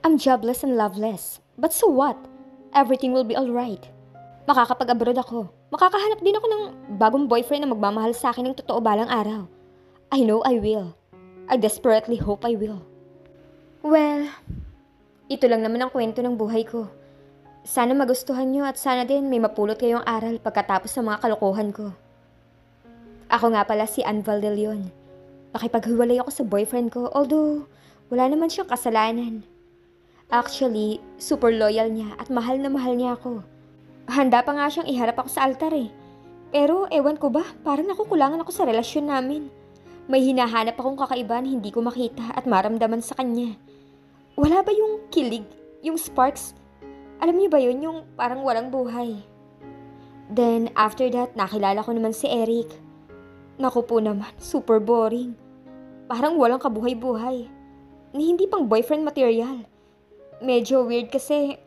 I'm jobless and loveless. But so what? Everything will be alright. Makakapag-abroad ako. Makakahanap din ako ng bagong boyfriend na magmamahal sa akin ng totoo balang araw. I know I will. I desperately hope I will. Well, ito lang naman ang kwento ng buhay ko. Sana magustuhan nyo at sana din may mapulot kayong aral pagkatapos ng mga kalokohan ko. Ako nga pala si Anval de Leon. Nakipaghiwalay ako sa boyfriend ko, although wala naman siyang kasalanan. Actually, super loyal niya at mahal na mahal niya ako. Handa pa nga siyang iharap ako sa altar eh. Pero ewan ko ba, parang nakukulangan ako sa relasyon namin. May hinahanap akong kakaibahan hindi ko makita at maramdaman sa kanya. Wala ba yung kilig, yung sparks? Alam niyo ba yun, yung parang walang buhay? Then after that, nakilala ko naman si Eric. Naku po naman, super boring. Parang walang kabuhay-buhay. Ni hindi pang boyfriend material. Medyo weird kasi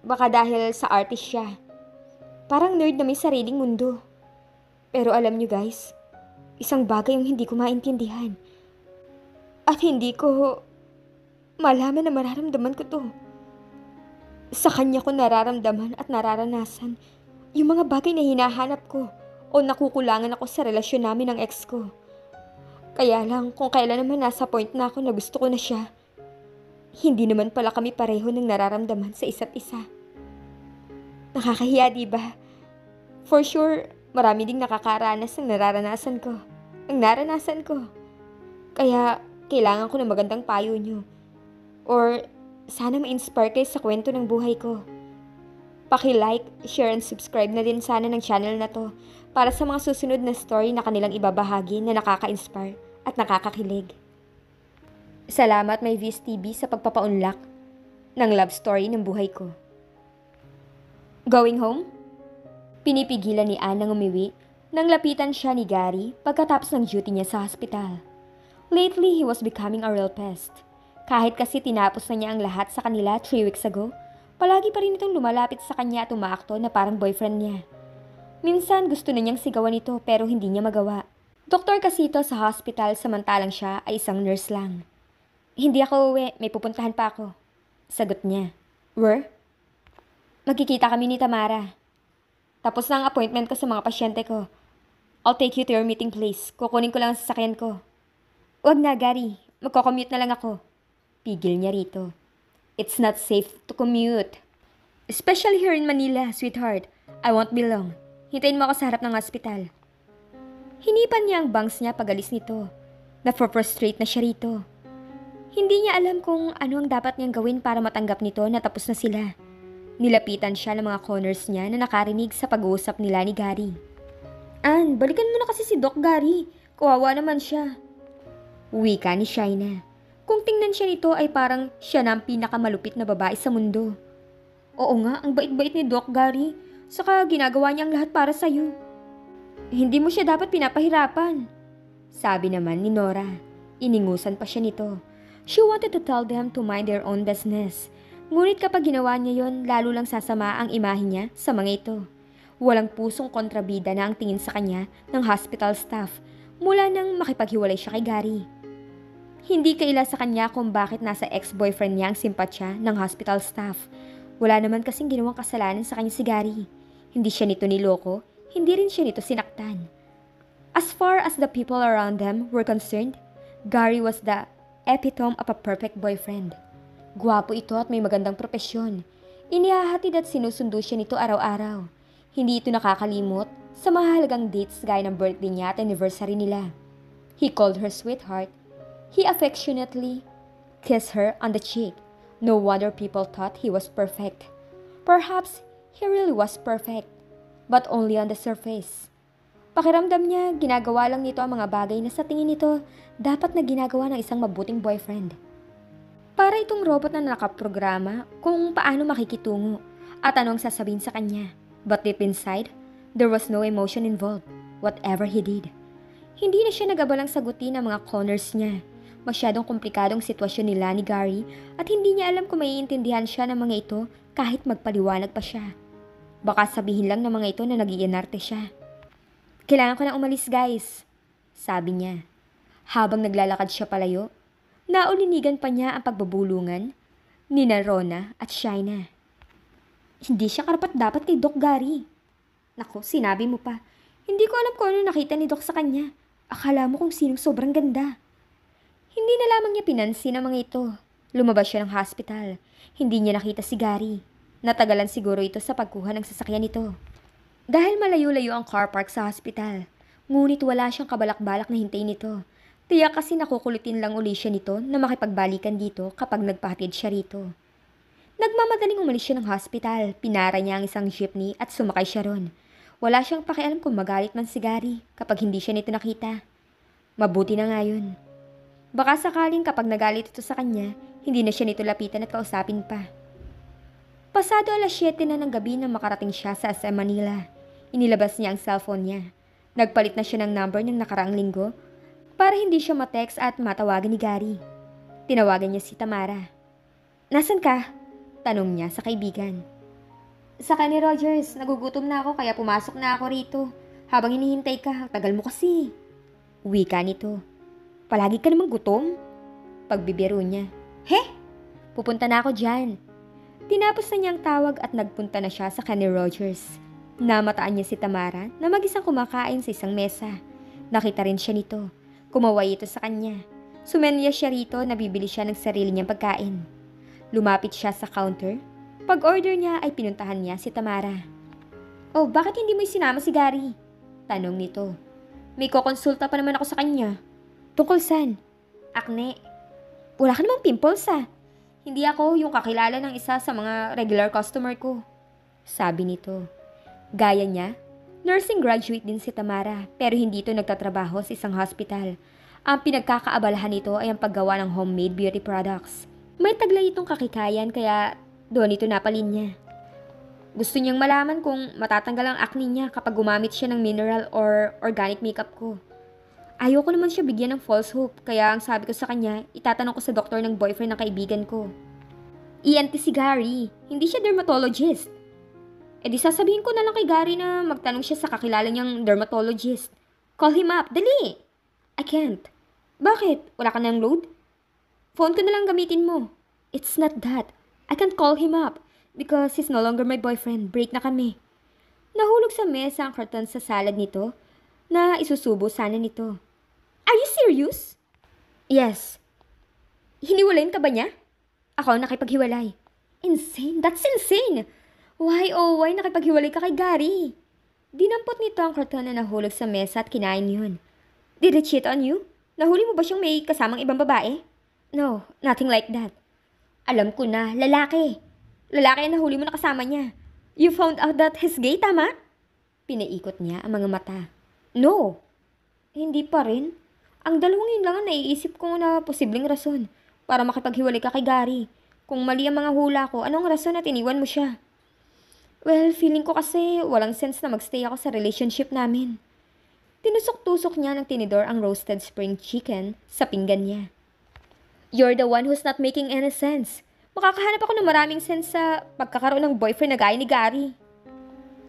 baka dahil sa artist siya. Parang nerd na may sariling mundo. Pero alam niyo guys, isang bagay yung hindi ko maintindihan. At hindi ko malaman na mararamdaman ko to. Sa kanya ko nararamdaman at nararanasan yung mga bagay na hinahanap ko o nakukulangan ako sa relasyon namin ng ex ko. Kaya lang kung kailan naman nasa point na ako na gusto ko na siya, hindi naman pala kami pareho ng nararamdaman sa isa't isa. Nakakahiya, diba? For sure, marami ding nakakaranas ng nararanasan ko. Ang naranasan ko. Kaya, kailangan ko ng magandang payo nyo. Or, sana ma-inspire kayo sa kwento ng buhay ko. Paki-like, share, and subscribe na din sana ng channel na to para sa mga susunod na story na kanilang ibabahagi na nakaka-inspire at nakakakilig. Salamat may Viz TV sa pagpapaunlak ng love story ng buhay ko. Going home? Pinipigilan ni Anne ng umiwi nang lapitan siya ni Gary pagkatapos ng duty niya sa hospital. Lately, he was becoming a real pest. Kahit kasi tinapos na niya ang lahat sa kanila 3 weeks ago, palagi pa rin itong lumalapit sa kanya at umaakto na parang boyfriend niya. Minsan gusto na niyang sigawan ito pero hindi niya magawa. Doktor kasi ito sa hospital samantalang siya ay isang nurse lang. Hindi ako uwi, may pupuntahan pa ako. Sagot niya. Where? Magkikita kami ni Tamara. Tapos na ang appointment ko sa mga pasyente ko. I'll take you to your meeting place. Kukunin ko lang ang sasakyan ko. Wag na, Gary. Magko-commute na lang ako. Pigil niya rito. It's not safe to commute. Especially here in Manila, sweetheart. I won't be long. Hintayin mo ako sa harap ng hospital. Hinipan niya ang bangs niya pagalis nito. Na-frustrate na siya rito. Hindi niya alam kung ano ang dapat niyang gawin para matanggap nito na tapos na sila. Nilapitan siya ng mga corners niya na nakarinig sa pag-uusap nila ni Gary. Ann, balikan mo na kasi si Doc Gary. Kawawa naman siya. Wika ni Shaina. Kung tingnan siya nito ay parang siya na ang pinakamalupit na babae sa mundo. Oo nga, ang bait-bait ni Doc Gary. Saka ginagawa niya ang lahat para sa'yo. Hindi mo siya dapat pinapahirapan. Sabi naman ni Nora. Iningusan pa siya nito. She wanted to tell them to mind their own business. Ngunit kapag ginawa niya yon, lalo lang sasama ang imahe niya sa mga ito. Walang pusong kontrabida na ang tingin sa kanya ng hospital staff mula nang makipaghiwalay siya kay Gary. Hindi kaila sa kanya kung bakit nasa ex-boyfriend niya ang simpatsya ng hospital staff. Wala naman kasing ginawang kasalanan sa kanya si Gary. Hindi siya nito niloko, hindi rin siya nito sinaktan. As far as the people around them were concerned, Gary was the epitome of a perfect boyfriend. Gwapo ito at may magandang propesyon. Inihahatid at sinusundo siya nito araw-araw. Hindi ito nakakalimot sa mahalagang dates gaya ng birthday niya at anniversary nila. He called her sweetheart. He affectionately kissed her on the cheek. No wonder people thought he was perfect. Perhaps he really was perfect, but only on the surface. Pakiramdam niya, ginagawa lang nito ang mga bagay na sa tingin nito dapat na ginagawa ng isang mabuting boyfriend. Para itong robot na nakaprograma kung paano makikitungo at anong sasabihin sa kanya. But deep inside, there was no emotion involved, whatever he did. Hindi na siya nag-abalang sagutin ang mga corners niya. Masyadong komplikadong sitwasyon nila ni Gary at hindi niya alam kung maiintindihan siya ng mga ito kahit magpaliwanag pa siya. Baka sabihin lang ng mga ito na nag-iinarte siya. Kailangan ko na umalis guys, sabi niya. Habang naglalakad siya palayo, naulinigan pa niya ang pagbubulungan nina Rona at Shaina. Hindi siya karapat-dapat kay Doc Gary. Naku, sinabi mo pa. Hindi ko alam kung ano nakita ni Doc sa kanya. Akala mo kung sinong sobrang ganda. Hindi na lamang niya pinansin ang mga ito. Lumabas siya ng hospital. Hindi niya nakita si Gary. Natagalan siguro ito sa pagkuha ng sasakyan nito. Dahil malayo-layo ang car park sa hospital, ngunit wala siyang kabalak-balak na hintayin nito. Tiyak kasi nakukulitin lang uli siya nito na makipagbalikan dito kapag nagpahatid siya rito. Nagmamadaling umalis siya ng hospital, pinara niya ang isang jeepney at sumakay siya ron. Wala siyang pakialam kung magalit man si Gary kapag hindi siya nito nakita. Mabuti na nga yun. Baka sakaling kapag nagalit ito sa kanya, hindi na siya nito lapitan at kausapin pa. Pasado alas 7 na ng gabi nang makarating siya sa SM Manila. Inilabas niya ang cellphone niya. Nagpalit na siya ng number ng nakaraang linggo para hindi siya matext at matawagan ni Gary. Tinawagan niya si Tamara. "Nasaan ka?" tanong niya sa kaibigan. "Sa ni Rogers, nagugutom na ako kaya pumasok na ako rito. Habang hinihintay ka, tagal mo kasi." Wika nito. "Palagi ka namang gutom?" Pagbibiro niya. "He? Pupunta na ako dyan." Tinapos na niya ang tawag at nagpunta na siya sa ni Rogers. Namataan niya si Tamara na mag-isang kumakain sa isang mesa. Nakita rin siya nito. Kumaway ito sa kanya. Sumenya siya rito na bibili siya ng sarili niyang pagkain. Lumapit siya sa counter. Pag-order niya ay pinuntahan niya si Tamara. "Oh, bakit hindi mo sinama si Gary?" tanong nito. "May kukonsulta pa naman ako sa kanya." "Tungkol saan?" "Acne." "Wala ka namang pimples ah. Hindi ako yung kakilala ng isa sa mga regular customer ko," sabi nito. Gaya niya, nursing graduate din si Tamara pero hindi ito nagtatrabaho sa isang hospital. Ang pinagkakaabalahan nito ay ang paggawa ng homemade beauty products. May taglay itong kakikayan kaya doon ito napalin niya. Gusto niyang malaman kung matatanggal ang acne niya kapag gumamit siya ng mineral or organic makeup ko. Ayoko naman siya bigyan ng false hope kaya ang sabi ko sa kanya, itatanong ko sa doktor ng boyfriend ng kaibigan ko. ENT si Gary, hindi siya dermatologist. E di sasabihin ko na lang kay Gary na magtanong siya sa kakilala niyang dermatologist. Call him up, dali! I can't. Bakit? Wala ka ng load? Phone ko na lang gamitin mo. It's not that. I can't call him up because he's no longer my boyfriend. Break na kami. Nahulog sa mesa ang karton sa salad nito na isusubo sana nito. Are you serious? Yes. Hiniwalayin ka ba niya? Ako nakipaghiwalay. Insane? That's insane! Why, oh, why nakipaghiwalay ka kay Gary? Dinampot nito ang karton na nahulog sa mesa at kinain yun. Did he cheat on you? Nahuli mo ba siyang may kasamang ibang babae? No, nothing like that. Alam ko na, lalaki. Lalaki ang nahuli mo na kasama niya. You found out that he's gay, tama? Pinaikot niya ang mga mata. No. Hindi pa rin. Ang dalawang yun lang ang naiisip ko na posibleng rason para makipaghiwalay ka kay Gary. Kung mali ang mga hula ko, anong rason at iniwan mo siya? Well, feeling ko kasi walang sense na magstay ako sa relationship namin. Tinusok-tusok niya ng tinidor ang roasted spring chicken sa pinggan niya. You're the one who's not making any sense. Makakahanap ako ng maraming sense sa pagkakaroon ng boyfriend na gaya ni Gary.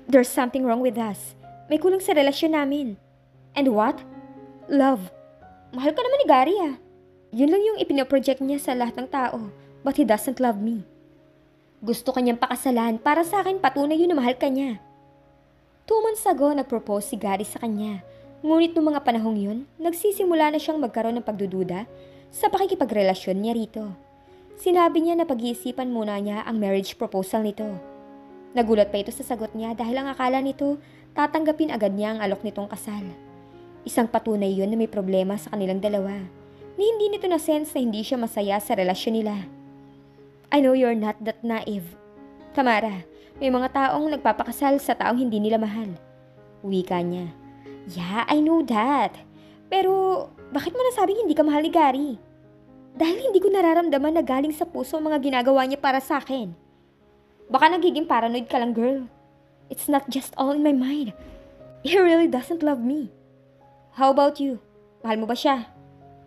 There's something wrong with us. May kulang sa relasyon namin. And what? Love. Mahal ka naman ni Gary ah. Yun lang yung ipinoproject niya sa lahat ng tao. But he doesn't love me. Gusto kanyang pakasalan para sa akin patunay yun na mahal ka niya. 2 months ago, nag-propose si Gary sa kanya. Ngunit noong mga panahong yun, nagsisimula na siyang magkaroon ng pagdududa sa pakikipagrelasyon niya rito. Sinabi niya na pag-iisipan muna niya ang marriage proposal nito. Nagulat pa ito sa sagot niya dahil ang akala nito tatanggapin agad niya ang alok nitong kasal. Isang patunay yun na may problema sa kanilang dalawa. Ni hindi nito na sense na hindi siya masaya sa relasyon nila. I know you're not that naive. Tamara, may mga taong nagpapakasal sa taong hindi nila mahal. Wika niya. Yeah, I know that. Pero, bakit mo nasabing hindi ka mahal ni Gary? Dahil hindi ko nararamdaman na galing sa puso ang mga ginagawa niya para sa akin. Baka nagiging paranoid ka lang, girl. It's not just all in my mind. He really doesn't love me. How about you? Mahal mo ba siya?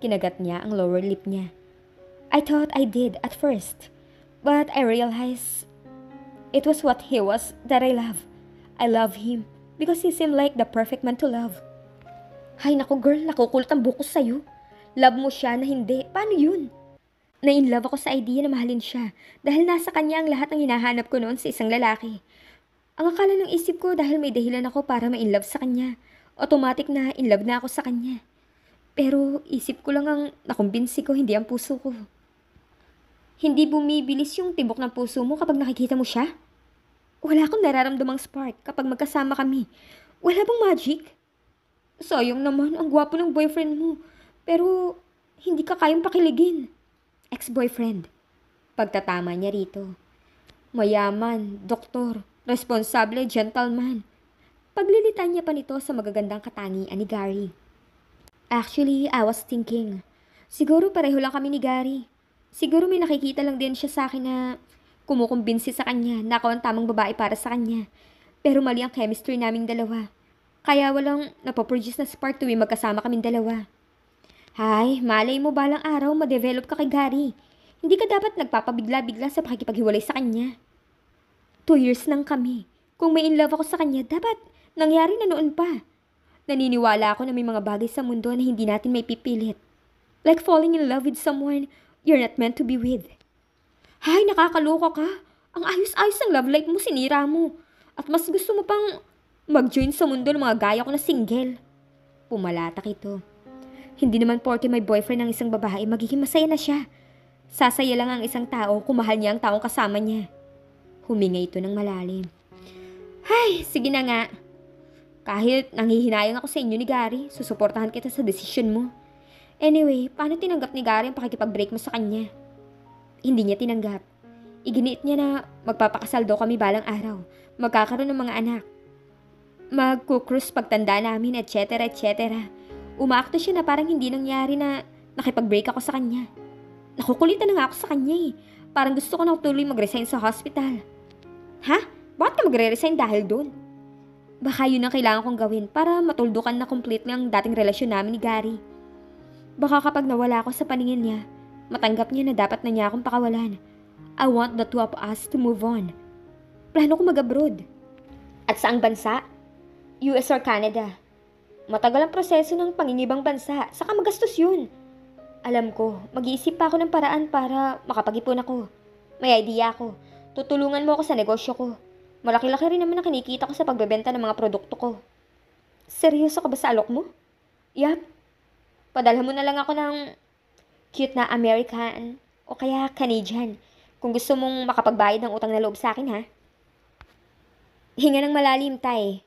Kinagat niya ang lower lip niya. I thought I did at first. But I realized it was what he was that I love. I love him because he seemed like the perfect man to love. Hay nako girl, nakukulot ang buko sa'yo. Love mo siya na hindi. Paano yun? Na-in-love ako sa idea na mahalin siya dahil nasa kanya ang lahat ng hinahanap ko noon sa isang lalaki. Ang akala ng isip ko dahil may dahilan ako para ma-in-love sa kanya, automatic na in-love na ako sa kanya. Pero isip ko lang ang nakumbinsi ko, hindi ang puso ko. Hindi bumibilis yung tibok ng puso mo kapag nakikita mo siya? Wala akong nararamdamang spark kapag magkasama kami. Wala bang magic? Sayang naman, ang gwapo ng boyfriend mo. Pero hindi ka kayang pakiligin. Ex-boyfriend. Pagtatama niya rito. Mayaman, doktor, responsable, gentleman. Paglilitan niya pa nito sa magagandang katangian ni Gary. Actually, I was thinking, siguro pareho lang kami ni Gary. Siguro may nakikita lang din siya sa akin na kumukumbinsi sa kanya na ako ang tamang babae para sa kanya. Pero mali ang chemistry naming dalawa. Kaya walang napoproduce na spark tuwing magkasama kaming dalawa. Hay, malay mo balang araw ma-develop ka kay Gary. Hindi ka dapat nagpapabigla-bigla sa pakikipaghiwalay sa kanya. 2 years nang kami. Kung may in love ako sa kanya, dapat nangyari na noon pa. Naniniwala ako na may mga bagay sa mundo na hindi natin may pipilit. Like falling in love with someone you're not meant to be with. Hay, nakakaloka ka. Ang ayos-ayos ng love life mo, sinira mo. At mas gusto mo pang mag-join sa mundo ng mga gaya ko na single. Pumalatak ito. Hindi naman porke may boyfriend ng isang babae, magiging masaya na siya. Sasaya lang ang isang tao kung mahal niya ang taong kasama niya. Huminga ito ng malalim. Ay, sige na nga. Kahit nanghihinayang ako sa inyo ni Gary, susuportahan kita sa desisyon mo. Anyway, paano tinanggap ni Gary ang pakikipag-break mo sa kanya? Hindi niya tinanggap. Iginiit niya na magpapakasal daw kami balang araw. Magkakaroon ng mga anak. Magkukrus pagtanda namin, etc. etc. Umaakto siya na parang hindi nangyari na nakipag-break ako sa kanya. Nakukulitan na nga ako sa kanya eh. Parang gusto ko na tuloy mag-resign sa hospital. Ha? Bakit ka magre-resign dahil doon? Baka yun ang kailangan kong gawin para matuldukan na completely ang dating relasyon namin ni Gary. Baka kapag nawala ako sa paningin niya, matanggap niya na dapat na niya akong pakawalan. I want the two of us to move on. Plano ko mag-abroad. At saang bansa? US or Canada? Matagal ang proseso ng pangingibang bansa, saka magastos yun. Alam ko, mag-iisip pa ako ng paraan para makapag-ipon ako. May idea ako. Tutulungan mo ako sa negosyo ko. Malaki-laki rin naman ang kinikita ko sa pagbebenta ng mga produkto ko. Seryoso ka ba sa alok mo? Yup. Padalhan mo na lang ako ng cute na American o kaya Canadian kung gusto mong makapagbayad ng utang na loob sa akin, ha? Hinga ng malalim, tay.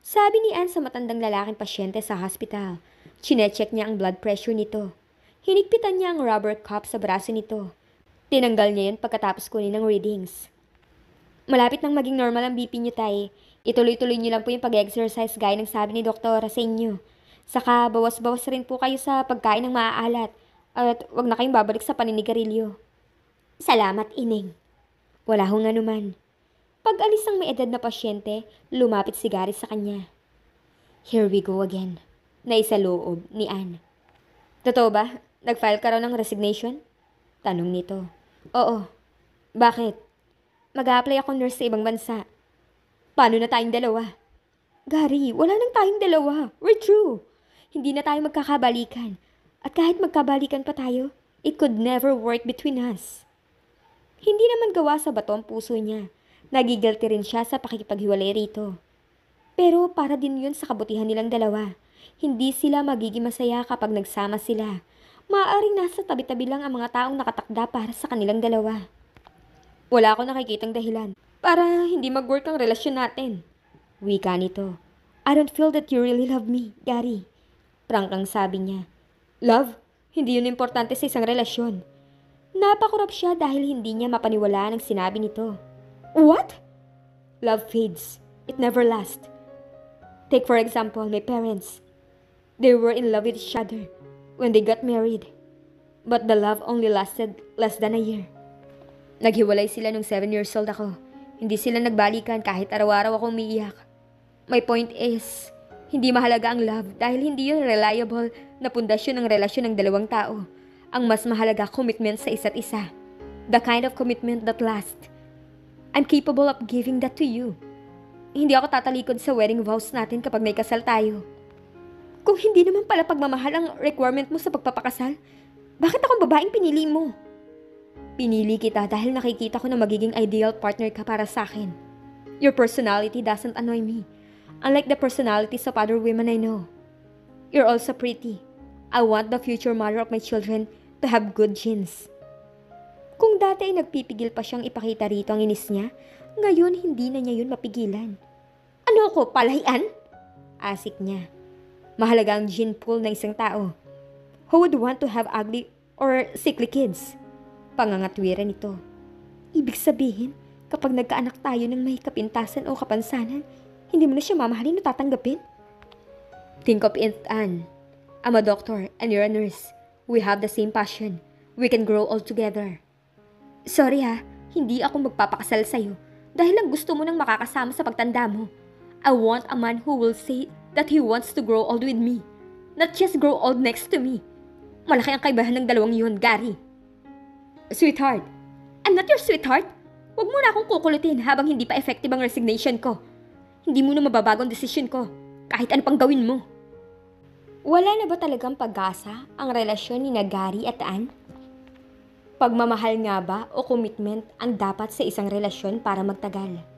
Sabi ni Anne sa matandang lalaking pasyente sa hospital. Chinecheck niya ang blood pressure nito. Hinigpitan niya ang rubber cup sa braso nito. Tinanggal niya yun pagkatapos kunin ng readings. Malapit nang maging normal ang BP niyo, tay. Ituloy-tuloy niyo lang po yung pag-exercise gaya ng sabi ni doktora sa inyo. Saka bawas-bawas rin po kayo sa pagkain ng maaalat. At wag na kayong babalik sa paninigarilyo. Salamat, Ining. Wala hong anuman. Pag-alis ng may edad na pasyente, lumapit si Gary sa kanya. Here we go again. Naisaloob ni Anne. Totoo ba? Nag-file ka raw ng resignation? Tanong nito. Oo. Bakit? Mag-a-apply ako nurse sa ibang bansa. Paano na tayong dalawa? Gary, wala nang tayong dalawa. We're true. Hindi na tayo magkakabalikan. At kahit magkabalikan pa tayo, it could never work between us. Hindi naman gawa sa bato ang puso niya. Nagigilty rin siya sa pakikipaghiwalay rito. Pero para din yun sa kabutihan nilang dalawa. Hindi sila magiging masaya kapag nagsama sila. Maaaring nasa tabi-tabi lang ang mga taong nakatakda para sa kanilang dalawa. Wala akong nakikitang dahilan para hindi mag-work ang relasyon natin. Wika nito. I don't feel that you really love me, Gary. Prangkang sabi niya. Love? Hindi yun importante sa isang relasyon. Napakurap siya dahil hindi niya mapaniwalaan ang sinabi nito. What? Love fades. It never lasts. Take for example, my parents. They were in love with each other when they got married. But the love only lasted less than a year. Naghiwalay sila nung 7 years old ako. Hindi sila nagbalikan kahit araw-araw ako umiiyak. My point is, hindi mahalaga ang love dahil hindi yun reliable na pundasyon ng relasyon ng dalawang tao. Ang mas mahalaga, commitment sa isa't isa. The kind of commitment that lasts. I'm capable of giving that to you. Hindi ako tatalikod sa wedding vows natin kapag may kasal tayo. Kung hindi naman pala pagmamahal ang requirement mo sa pagpapakasal, bakit akong babaeng pinili mo? Pinili kita dahil nakikita ko na magiging ideal partner ka para sa akin. Your personality doesn't annoy me, unlike the personalities of other women I know. You're also pretty. I want the future mother of my children to have good genes. Kung dati ay nagpipigil pa siyang ipakita rito ang inis niya, ngayon hindi na niya yun mapigilan. Ano ako, palahian? Asik niya. Mahalaga ang gene pool ng isang tao. Who would want to have ugly or sickly kids? Pangangatwiran ito. Ibig sabihin, kapag nagkaanak tayo ng may kapintasan o kapansanan, hindi mo na siya mamahalin o tatanggapin? Think of it, Anne. I'm a doctor and you're a nurse. We have the same passion. We can grow old together. Sorry ha, hindi ako magpapakasal sa'yo dahil lang gusto mo nang makakasama sa pagtanda mo. I want a man who will say that he wants to grow old with me, not just grow old next to me. Malaki ang kaibahan ng dalawang yun, Gary. Sweetheart, I'm not your sweetheart. Huwag mo na akong kukulitin habang hindi pa effective ang resignation ko. Hindi mo na mababago ang desisyon ko, kahit ano pang gawin mo. Wala na ba talagang pag-asa ang relasyon ni Gary at Anne? Pagmamahal nga ba o commitment ang dapat sa isang relasyon para magtagal?